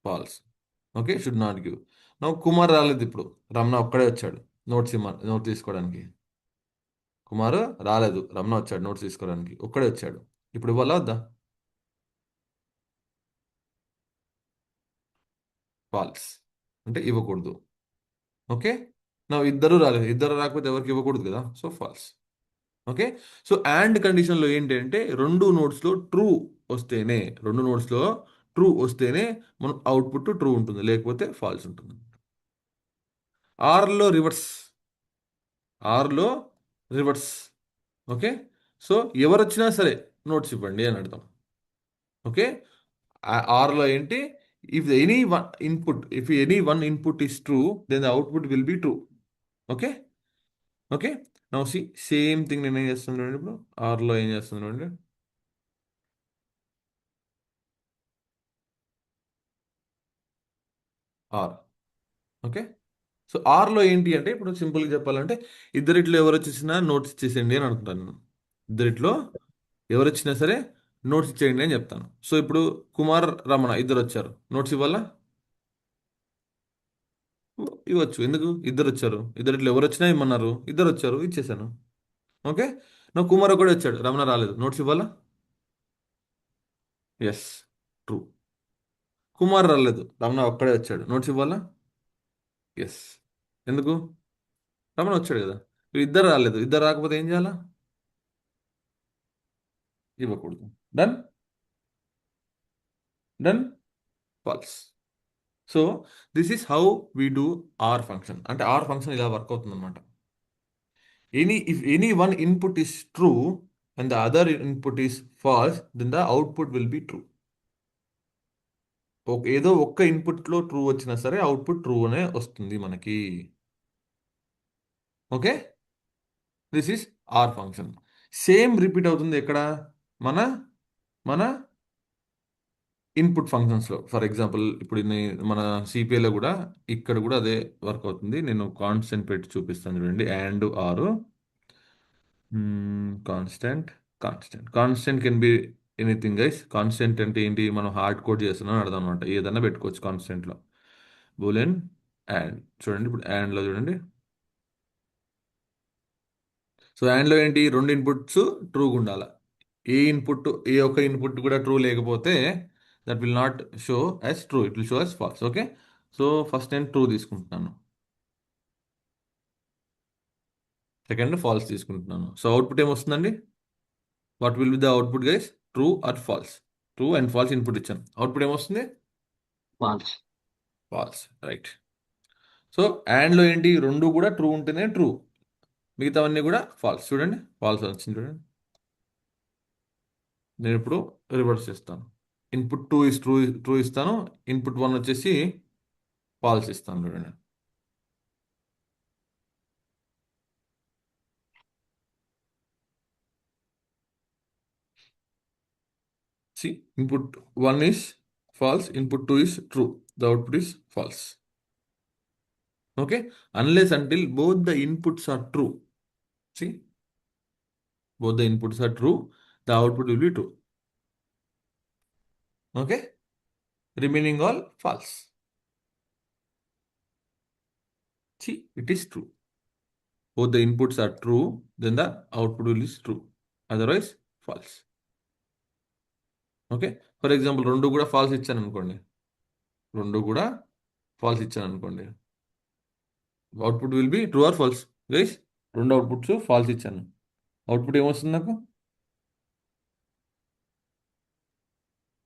Speaker 1: False. Okay, should not give. నా కుమార్ రాలేదు, ఇప్పుడు రమణ ఒక్కడే వచ్చాడు నోట్ తీసుకోవడానికి. కుమార్ రాలేదు, రమణ వచ్చాడు నోట్స్ తీసుకోవడానికి, ఒక్కడే వచ్చాడు. ఇప్పుడు ఇవ్వాలా వద్దా? ఫాల్స్ అంటే ఇవ్వకూడదు. ఓకే, నా ఇద్దరు రాలేదు, ఇద్దరు రాకపోతే ఎవరికి ఇవ్వకూడదు కదా, so false. Okay, so and కండిషన్లో ఏంటి అంటే, వస్తేనే రెండు నోట్స్లో ట్రూ వస్తేనే మనం అవుట్పుట్ ట్రూ ఉంటుంది, లేకపోతే ఫాల్స్ ఉంటుంది. ఆర్లో రివర్స్. ఆర్లో రివర్స్. ఓకే, సో ఎవరు వచ్చినా సరే నోట్స్ ఇవ్వండి అని అర్థం. ఓకే. ఆర్లో ఏంటి, if any one input, if any one input is true, then the output will be true. Okay. Okay. Now see same thing నేను ఏం చేస్తాను చూడండి, ఇప్పుడు ఆర్లో ఏం చేస్తాను చూడండి. ఆర్. ఓకే. సో ఆర్లో ఏంటి అంటే, ఇప్పుడు సింపుల్గా చెప్పాలంటే ఇద్దరిట్లో ఎవరు వచ్చేసినా నోట్స్ ఇచ్చేసేయండి అని అనుకుంటాను నేను. ఇద్దరిట్లో ఎవరు వచ్చినా సరే నోట్స్ ఇచ్చేయండి అని చెప్తాను. సో ఇప్పుడు కుమార్ రమణ ఇద్దరు వచ్చారు, నోట్స్ ఇవ్వాలా? ఇవ్వచ్చు. ఎందుకు? ఇద్దరు వచ్చారు, ఇద్దరిట్లో ఎవరు వచ్చినా ఇమ్మన్నారు, ఇద్దరు వచ్చారు, ఇచ్చేసాను. ఓకే. నా కుమార్ ఒకడే వచ్చాడు, రమణ రాలేదు, నోట్స్ ఇవ్వాలా? Yes, true. కుమార్ రాలేదు, రమణ ఒక్కడే వచ్చాడు, నోట్స్ ఇవ్వాలా? ఎస్. ఎందుకు? రమణ వచ్చాడు కదా. ఇద్దరు రాలేదు, ఇద్దరు రాకపోతే ఏం చేయాలా? ఇవ్వకూడదు. Done. Done. False. So this is how we do or function. అంటే ఆర్ ఫంక్షన్ ఇలా వర్క్ అవుతుంది అనమాట. If any one input is true and the other input is false, then the output will be true. ఏదో ఒక్క ఇన్పుట్లో ట్రూ వచ్చినా సరే అవుట్పుట్ ట్రూ అనే వస్తుంది మనకి. Okay. This is or function. Same repeat అవుతుంది ఎక్కడ? మన మన ఇన్పుట్ ఫంక్షన్స్లో. ఫర్ ఎగ్జాంపుల్ ఇప్పుడు మన సిపిఐలో కూడా ఇక్కడ కూడా అదే వర్క్ అవుతుంది. నేను కాన్స్టెంట్ పెట్టి చూపిస్తాను చూడండి. అండ్ ఆరు constant. Constant can be anything guys. Constant అంటే ఏంటి, మనం హార్డ్ కోడ్ చేస్తున్నాం అర్థం అనమాట. ఏదన్నా పెట్టుకోవచ్చు కాన్స్టెంట్లో. బూలెన్ అండ్ చూడండి, ఇప్పుడు అండ్లో చూడండి. సో అండ్లో ఏంటి, రెండు ఇన్పుట్స్ ట్రూగా ఉండాలి. ఏ ఒక్క ఇన్పుట్ కూడా ట్రూ లేకపోతే that will not show as true, it will show as false. Okay. So first నేను ట్రూ తీసుకుంటున్నాను, సెకండ్ ఫాల్స్ తీసుకుంటున్నాను. సో అవుట్పుట్ ఏమొస్తుందండి? What will be the output guys? True or false? True and false input ఇచ్చాను, అవుట్పుట్ ఏమొస్తుంది?
Speaker 2: ఫాల్స్.
Speaker 1: ఫాల్స్. రైట్. సో అండ్లో ఏంటి, రెండు కూడా ట్రూ ఉంటేనే ట్రూ, మిగతావన్నీ కూడా ఫాల్స్. చూడండి, ఫాల్స్ వచ్చింది చూడండి. నేను ఇప్పుడు రివర్స్ చేస్తాను. Input two is true, true ఇస్తాను. ఇన్పుట్ వన్ వచ్చేసి ఫాల్స్ ఇస్తాను చూడండి. See, input one is false, input 2 is true. The output is false. Okay? Unless until both the inputs are true. See, both the inputs are true, the output will be true. Okay? Remaining all false. See, it is true. Both the inputs are true, then the output will is true. Otherwise, false. Okay. For example రెండు కూడా ఫాల్స్ ఇచ్చాను అనుకోండి, రెండు కూడా ఫాల్స్ ఇచ్చాను అనుకోండి, output will be true or false guys? రెండు అవుట్పుట్స్ ఫాల్స్ ఇచ్చాను, అవుట్పుట్ ఏమొస్తుంది నాకు?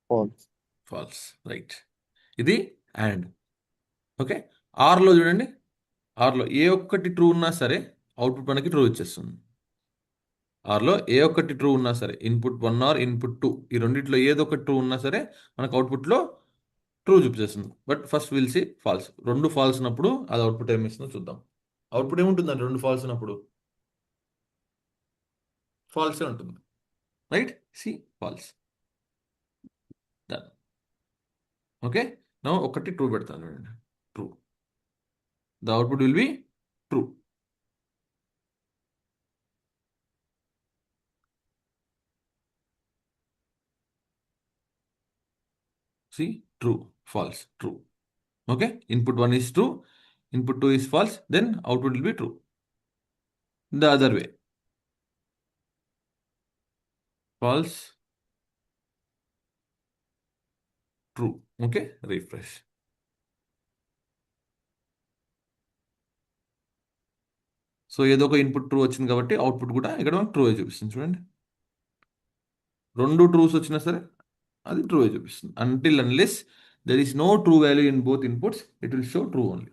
Speaker 2: ఫాల్స్.
Speaker 1: ఫాల్స్. రైట్. ఇది అండ్. ఓకే. ఆర్లో చూడండి, ఆర్లో ఏ ఒక్కటి ట్రూ ఉన్నా సరే అవుట్పుట్ మనకి ట్రూ ఇచ్చేస్తుంది. ఆర్లో ఏ ఒక్కటి ట్రూ ఉన్నా సరే, input one or input two, ఈ రెండిట్లో ఏదో ఒకటి ట్రూ ఉన్నా సరే మనకు అవుట్పుట్లో ట్రూ చూపిస్తుంది. But first will see false. రెండు ఫాల్స్ ఉన్నప్పుడు అది అవుట్పుట్ ఏమి ఇస్తుందో చూద్దాం. అవుట్పుట్ ఏముంటుందండి రెండు ఫాల్స్ ఉన్నప్పుడు? ఫాల్సే ఉంటుంది. Right. See, false. Done. Okay. నా ఒకటి ట్రూ పెడతాను చూడండి, true. The output will be true. See, true, false, true. Okay. Input one is true, input two is false, then output will be true. The other way, false, true. Okay. Refresh. So ఏదో ఒక ఇన్పుట్ ట్రూ వచ్చింది కాబట్టి అవుట్పుట్ కూడా ఇక్కడ ట్రూ చూపిస్తుంది చూడండి. రెండు ట్రూస్ వచ్చినా సరే అది ట్రూ చూపిస్తుంది. Until unless there is no true value in both inputs, it will show true only.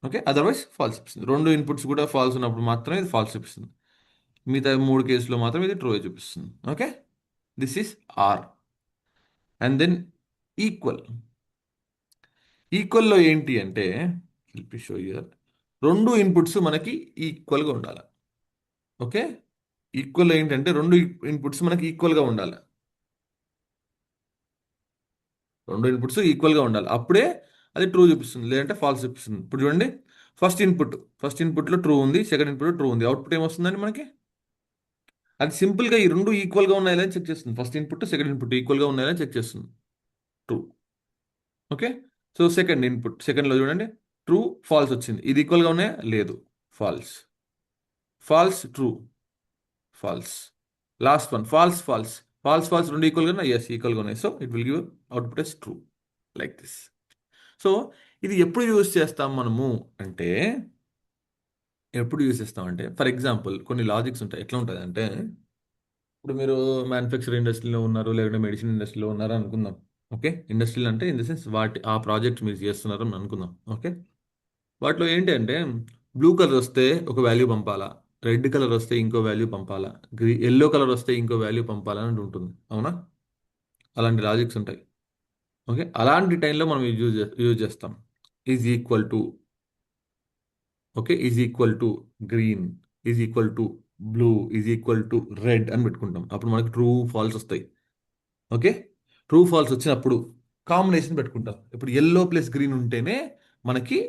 Speaker 1: Okay. Otherwise false చూపిస్తుంది. రెండు ఇన్పుట్స్ కూడా ఫాల్స్ ఉన్నప్పుడు మాత్రమే ఇది ఫాల్స్ చూపిస్తుంది. మిగతా 3 కేసులో మాత్రం ఇది ట్రూ చూపిస్తుంది. Okay, this is or. And then equal. ఈక్వల్లో ఏంటి అంటే షో యూర్ రెండు ఇన్పుట్స్ మనకి ఈక్వల్గా ఉండాలి. ఓకే, ఈక్వల్ ఏంటంటే రెండు ఇన్పుట్స్ మనకి ఈక్వల్గా ఉండాలి. రెండు ఇన్పుట్స్ ఈక్వల్గా ఉండాలి, అప్పుడే అది ట్రూ చూపిస్తుంది, లేదంటే ఫాల్స్ చూపిస్తుంది. ఇప్పుడు చూడండి, ఫస్ట్ ఇన్పుట్లో ట్రూ ఉంది, సెకండ్ ఇన్పుట్లో ట్రూ ఉంది. అవుట్పుట్ ఏమొస్తుందండి మనకి? అది సింపుల్గా ఈ రెండు ఈక్వల్గా ఉన్నాయని చెక్ చేస్తుంది. ఫస్ట్ ఇన్పుట్ సెకండ్ ఇన్పుట్ ఈక్వల్గా ఉన్నాయని చెక్ చేస్తుంది. ట్రూ. ఓకే, సో సెకండ్లో చూడండి, ట్రూ ఫాల్స్ వచ్చింది. ఇది ఈక్వల్గా ఉన్నాయా? లేదు, false. False true, false. Last one false false. False రెండు ఈక్వల్గా ఉన్నాయి, ఎస్ ఈక్వల్గా ఉన్నాయి. So it will give output as true, like this. So ఇది ఎప్పుడు యూజ్ చేస్తాం మనము అంటే, ఫర్ ఎగ్జాంపుల్ కొన్ని లాజిక్స్ ఉంటాయి. ఎట్లా ఉంటుంది అంటే, ఇప్పుడు మీరు మ్యానుఫ్యాక్చరింగ్ ఇండస్ట్రీలో ఉన్నారు, లేదంటే మెడిసిన్ ఇండస్ట్రీలో ఉన్నారు అనుకుందాం. ఓకే, ఇండస్ట్రీలో అంటే ఇన్ ద సెన్స్ ఆ ప్రాజెక్ట్ మీరు చేస్తున్నారు అని అనుకుందాం. ఓకే, వాటిలో ఏంటి అంటే, బ్లూ కలర్ వస్తే ఒక వాల్యూ పంపాలా, రెడ్ కలర్ వస్తే ఇంకో వాల్యూ పంపాలా, ఎల్లో కలర్ వస్తే ఇంకో వాల్యూ పంపాలా అని ఉంటుంది. అవునా? అలాంటి లాజిక్స్ ఉంటాయి. ఓకే, అలాంటి టైంలో మనం యూజ్ చేస్తాం is equal to. Okay, is equal to green, is equal to blue, is equal to red అని పెట్టుకుంటాం. అప్పుడు మనకి ట్రూ ఫాల్స్ వస్తాయి. ఓకే, ట్రూ ఫాల్స్ వచ్చినప్పుడు కాంబినేషన్ పెట్టుకుంటాం. ఇప్పుడు ఎల్లో ప్లస్ గ్రీన్ ఉంటేనే మనకి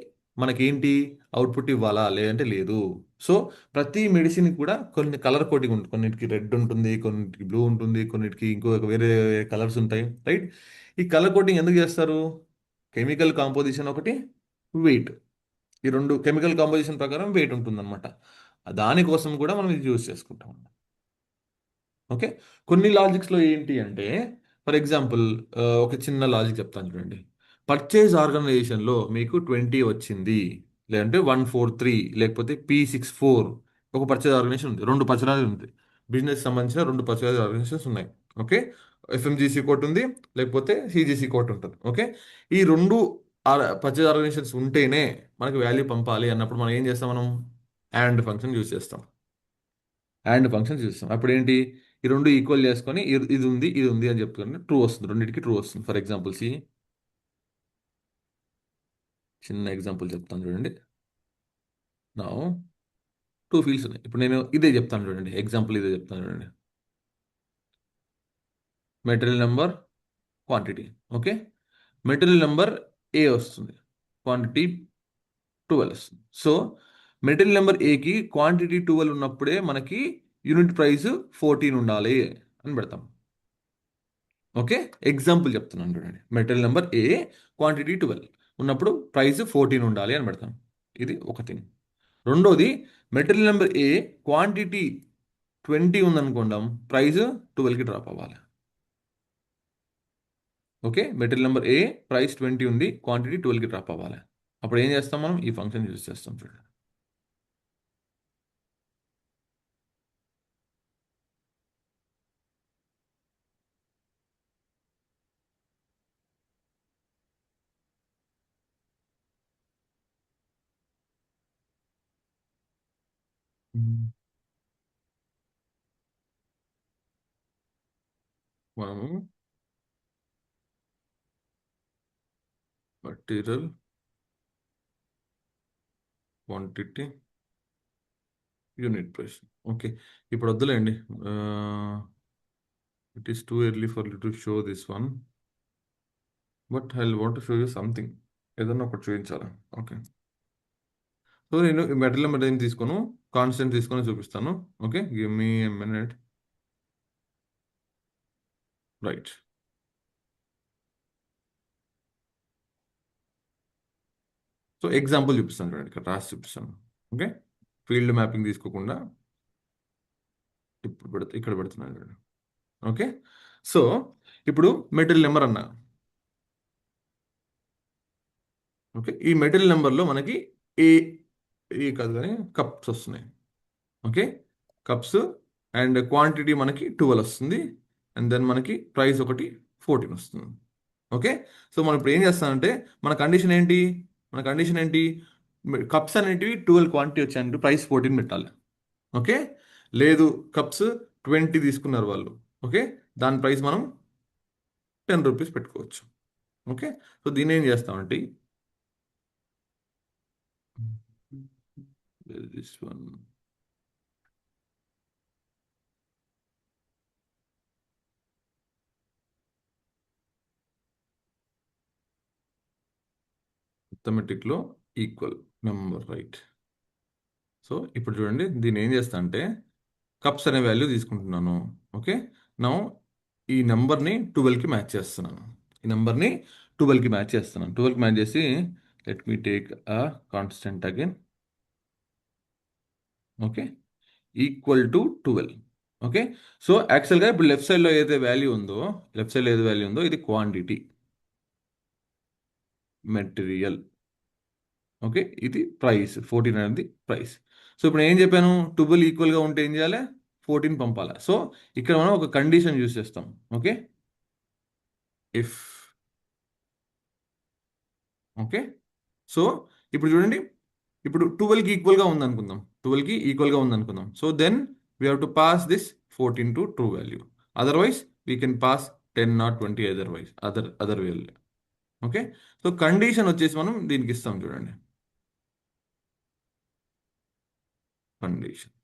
Speaker 1: మనకేంటి అవుట్పుట్ ఇవ్వాలా, లేదంటే లేదు. సో ప్రతి మెడిసిన్ కూడా కొన్ని కలర్ కోడింగ్ ఉంటుంది. కొన్నిటికి రెడ్ ఉంటుంది, కొన్నిటికి బ్లూ ఉంటుంది, కొన్నిటికి ఇంకో వేరే కలర్స్ ఉంటాయి, రైట్? ఈ కలర్ కోడింగ్ ఎందుకు చేస్తారు? కెమికల్ కాంపోజిషన్ ఒకటి, వెయిట్. ఈ రెండు కెమికల్ కాంపోజిషన్ ప్రకారం వెయిట్ ఉంటుందన్నమాట. దానికోసం కూడా మనం ఇది యూజ్ చేసుకుంటాం. ఓకే, కొన్ని లాజిక్స్లో ఏంటి అంటే, ఫర్ ఎగ్జాంపుల్ ఒక చిన్న లాజిక్ చెప్తాను చూడండి. పర్చేజ్ ఆర్గనైజేషన్లో మీకు 20 వచ్చింది, లేదంటే 143, లేకపోతే P64. ఒక పర్చేజ్ ఆర్గనైజేషన్ ఉంది, రెండు పర్చేజ్ ఉంది. బిజినెస్ సంబంధించిన రెండు పర్చేజ్ ఆర్గనైజేషన్స్ ఉన్నాయి. ఓకే, ఎఫ్ఎంజీసీ కోట్ ఉంది, లేకపోతే సిజీసీ కోట్ ఉంటుంది. ఓకే, ఈ రెండు పర్చేజ్ ఆర్గనైజేషన్స్ ఉంటేనే మనకు వాల్యూ పంపాలి అన్నప్పుడు మనం ఏం చేస్తాం? మనం అండ్ ఫంక్షన్ యూజ్ చేస్తాం. అండ్ ఫంక్షన్ చూస్తాం. అప్పుడు ఏంటి? ఈ రెండు ఈక్వల్ చేసుకొని ఇది ఉంది ఇది ఉంది అని చెప్తున్నా ట్రూ వస్తుంది, రెండింటికి ట్రూ వస్తుంది. ఫర్ ఎగ్జాంపుల్ చిన్న ఎగ్జాంపుల్ చెప్తాను చూడండి. నా టూ ఫీల్డ్స్ ఉన్నాయి. ఇప్పుడు నేను ఇదే చెప్తాను చూడండి, ఎగ్జాంపుల్ ఇదే చెప్తాను చూడండి. Material number, quantity. Okay, material number A వస్తుంది, క్వాంటిటీ 12 వస్తుంది. సో మెటీరియల్ నెంబర్ ఏకి క్వాంటిటీ 12 ఉన్నప్పుడే మనకి యూనిట్ ప్రైస్ 14 ఉండాలి అని పెడతాం. ఓకే, ఎగ్జాంపుల్ చెప్తున్నాను చూడండి. మెటీరియల్ నెంబర్ ఏ, క్వాంటిటీ 12 ఉన్నప్పుడు ప్రైస్ 14 ఉండాలి అని పెడతాం. ఇది ఒక థింగ్. రెండోది, మెటీరియల్ నెంబర్ ఏ క్వాంటిటీ 20 ఉందనుకుందాం, ప్రైస్ 12కి డ్రాప్ అవ్వాలి. ఓకే, మెటీరియల్ నెంబర్ ఏ ప్రైస్ 20 ఉంది, క్వాంటిటీ 12కి డ్రాప్ అవ్వాలి. అప్పుడు ఏం చేస్తాం? మనం ఈ ఫంక్షన్ యూజ్ చేస్తాం చూడండి. మనము material quantity unit price. Okay, ఇప్పుడు వద్దులేండి, it is too early for you to show this one, but I want to show you something. ఏదన్నా ఒకటి చూపించాలి. ఓకే, సో నేను ఈ మెటీరియల్ నెంబర్ ఏం తీసుకోను, కాన్స్టెంట్ తీసుకొని చూపిస్తాను. Okay, give me a minute. Right, so example చూపిస్తాను చూడండి, ఇక్కడ రాసి చూపిస్తాను. ఓకే, ఫీల్డ్ మ్యాపింగ్ తీసుకోకుండా ఇక్కడ పెడుతున్నాను చూడండి. ఓకే, సో ఇప్పుడు మెటీరియల్ నెంబర్ అన్నా. ఓకే, ఈ మెటీరియల్ నెంబర్లో మనకి ఏ ఏ కాదు కానీ కప్స్ వస్తున్నాయి. ఓకే, కప్స్ అండ్ క్వాంటిటీ మనకి 12 వస్తుంది, అండ్ దెన్ మనకి ప్రైస్ ఒకటి 14 వస్తుంది. ఓకే, సో మనం ఇప్పుడు ఏం చేస్తామంటే, మన కండిషన్ ఏంటి? కప్స్ అనేటివి 12 క్వాంటిటీ వచ్చాయంటే ప్రైస్ 14 పెట్టాలి. ఓకే, లేదు కప్స్ 20 తీసుకున్నారు వాళ్ళు. ఓకే, దాని ప్రైస్ మనం 10 రూపీస్ పెట్టుకోవచ్చు. ఓకే, సో దీన్ని ఏం చేస్తామంటే దిస్ వన్ అథమెటిక్లో ఈక్వల్ నెంబర్, రైట్. సో ఇప్పుడు చూడండి, దీన్ని ఏం చేస్తా అంటే కప్స్ అనే వాల్యూ తీసుకుంటున్నాను. ఓకే, నా ఈ నెంబర్ని 12కి మ్యాచ్ చేస్తున్నాను. ఈ నెంబర్ని 12కి మ్యాచ్ చేస్తున్నాను. 12కి మ్యాచ్ చేసి let me take a constant again. Okay, equal to 12. Okay, so యాక్చువల్గా ఇప్పుడు లెఫ్ట్ సైడ్లో ఏదైతే వాల్యూ ఉందో, లెఫ్ట్ సైడ్లో ఏదైతే వాల్యూ ఉందో ఇది క్వాంటిటీ, మెటీరియల్. ఓకే, ఇది ప్రైస్ 14 అనేది ప్రైస్. సో ఇప్పుడు ఏం చెప్పాను, 12 ఈక్వల్గా ఉంటే ఏం చేయాలి, 14 పంపాలి. సో ఇక్కడ మనం ఒక కండిషన్ యూస్ చేస్తాం. Okay, if. ఓకే, సో ఇప్పుడు చూడండి, ఇప్పుడు 12కి ఈక్వల్గా ఉంది అనుకుందాం, 12కి ఈక్వల్గా ఉంది అనుకుందాం. So then we have to pass this 14 to true value. Otherwise we can pass 10 not 20 otherwise other value. Okay, so condition వచ్చేసి మనం దీనికి ఇస్తాం చూడండి, కండిషన్.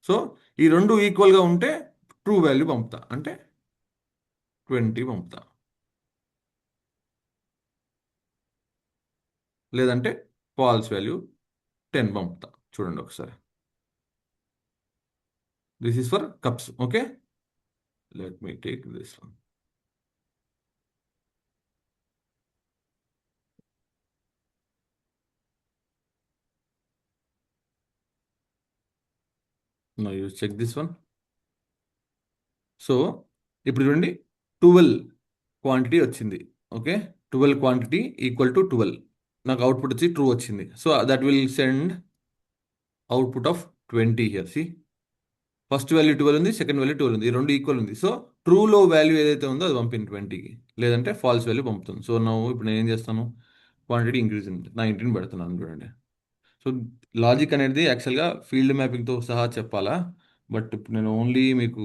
Speaker 1: సో ఈ రెండు ఈక్వల్గా ఉంటే ట్రూ వాల్యూ పంపుతా, అంటే 20 పంపుతా. లేదంటే ఫాల్స్ వాల్యూ 10 పంపుతా. చూడండి ఒకసారి, this is for cups. Okay, let me take this one. No you check this one. So ఇప్పుడు చూడండి, 12 క్వాంటిటీ వచ్చింది. ఓకే, 12 క్వాంటిటీ ఈక్వల్ టు 12, నాకు అవుట్పుట్ వచ్చి ట్రూ వచ్చింది. So that will send output of 20 here. See, first value 12 ఉంది, సెకండ్ వాల్యూ 12 ఉంది, ఈ రెండు ఈక్వల్ ఉంది. సో ట్రూలో వాల్యూ ఏదైతే ఉందో అది పంపింది 20కి, లేదంటే ఫాల్స్ వాల్యూ పంపుతుంది. సో ఇప్పుడు నేను ఏం చేస్తాను, క్వాంటిటీ ఇంక్రీజ్ 19 పెడుతున్నాను చూడండి. సో లాజిక్ అనేది యాక్చువల్గా ఫీల్డ్ మ్యాపింగ్తో సహా చెప్పాలా, బట్ ఇప్పుడు నేను ఓన్లీ మీకు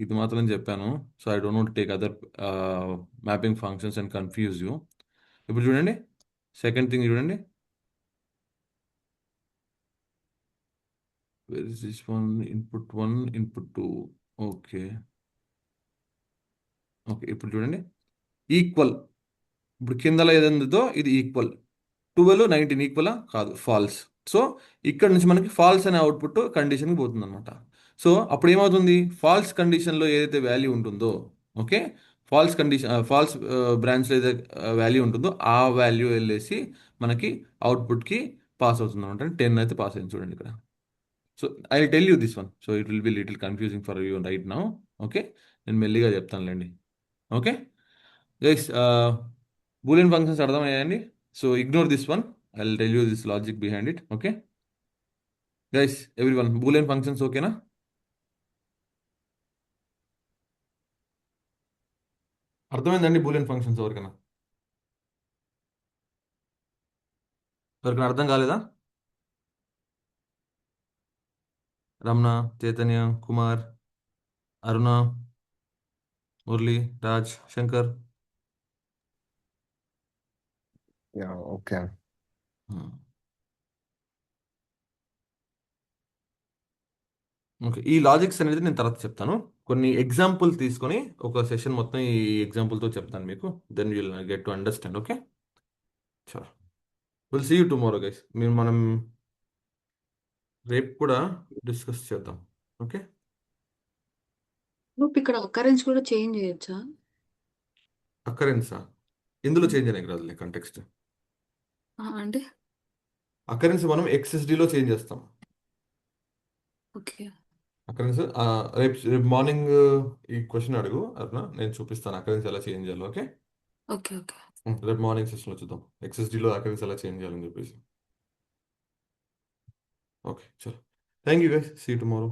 Speaker 1: ఇది మాత్రం చెప్పాను. So I don't take other mapping functions and confuse you. ఇప్పుడు చూడండి, సెకండ్ థింగ్ చూడండి, where is this one, input 1 input 2. Okay, okay, ఇప్పుడు చూడండి ఈక్వల్. ఇప్పుడు కిందలో ఏదైందో ఇది ఈక్వల్, 12 19 ఈక్వలా కాదు, ఫాల్స్. సో ఇక్కడ నుంచి మనకి ఫాల్స్ అనే అవుట్పుట్ కండిషన్కి పోతుంది అనమాట. సో అప్పుడు ఏమవుతుంది, ఫాల్స్ కండిషన్లో ఏదైతే వాల్యూ ఉంటుందో, ఓకే, ఫాల్స్ కండిషన్ ఫాల్స్ బ్రాంచ్లో ఏదైతే వాల్యూ ఉంటుందో ఆ వాల్యూ వెళ్ళేసి మనకి అవుట్పుట్కి పాస్ అవుతుంది అనమాట. 10 అయితే పాస్ అయింది చూడండి ఇక్కడ. So I tell you this one, so it will be little confusing for you right now. Okay, నేను మెల్లిగా చెప్తానులేండి. ఓకే గైస్, బూలియన్ ఫంక్షన్స్ అర్థమయ్యాయండి. So ignore this one, I will tell you this logic behind it. Okay guys, everyone, boolean functions ఓకేనా? అర్థమైందండి బూలియన్ ఫంక్షన్స్ ఎవరికైనా? ఎవరికైనా అర్థం కాలేదా? Ramana, Chaitanya, Kumar, Aruna, Murali, Raj, Shankar.
Speaker 2: Ya, okay.
Speaker 1: Okay, ఈ లాజిక్స్ అనేది నేను తర్వాత చెప్తాను. కొన్ని ఎగ్జాంపుల్ తీసుకొని ఒక సెషన్ మొత్తం ఈ ఎగ్జాంపుల్తో చెప్తాను మీకు. Then you will get to understand. Okay, చలో, will see you tomorrow guys. మనం రేపు కూడా డిస్కస్ చేద్దాం. ఓకే,
Speaker 3: గ్రూప్ ఇక్కడ అకరెన్స్ కూడా చేంజ్ చేయొచ్చా?
Speaker 1: అకరెన్సా? ఇందులో చేంజ్ అనేది రాదులే, కంటెక్స్ట్.
Speaker 3: అంటే
Speaker 1: అకరెన్స్ మనం ఎక్స్ఎస్డిలో చేంజ్ చేస్తాం.
Speaker 3: ఓకే.
Speaker 1: అకరెన్స్ రేపు రేపు మార్నింగ్ ఈ క్వశ్చన్ అడుగు అరుణ, నేను చూపిస్తాను అకరెన్స్ ఎలా చేంజ్ చేయాలో. Okay,
Speaker 3: okay. ఓకే.
Speaker 1: రేపు మార్నింగ్ సెషన్లో చూద్దాం ఎక్స్ఎస్డిలో అకరెన్స్ ఎలా చేంజ్ చేయాలని చెప్పేసి. ఓకే, చలో, thank you guys, see you tomorrow.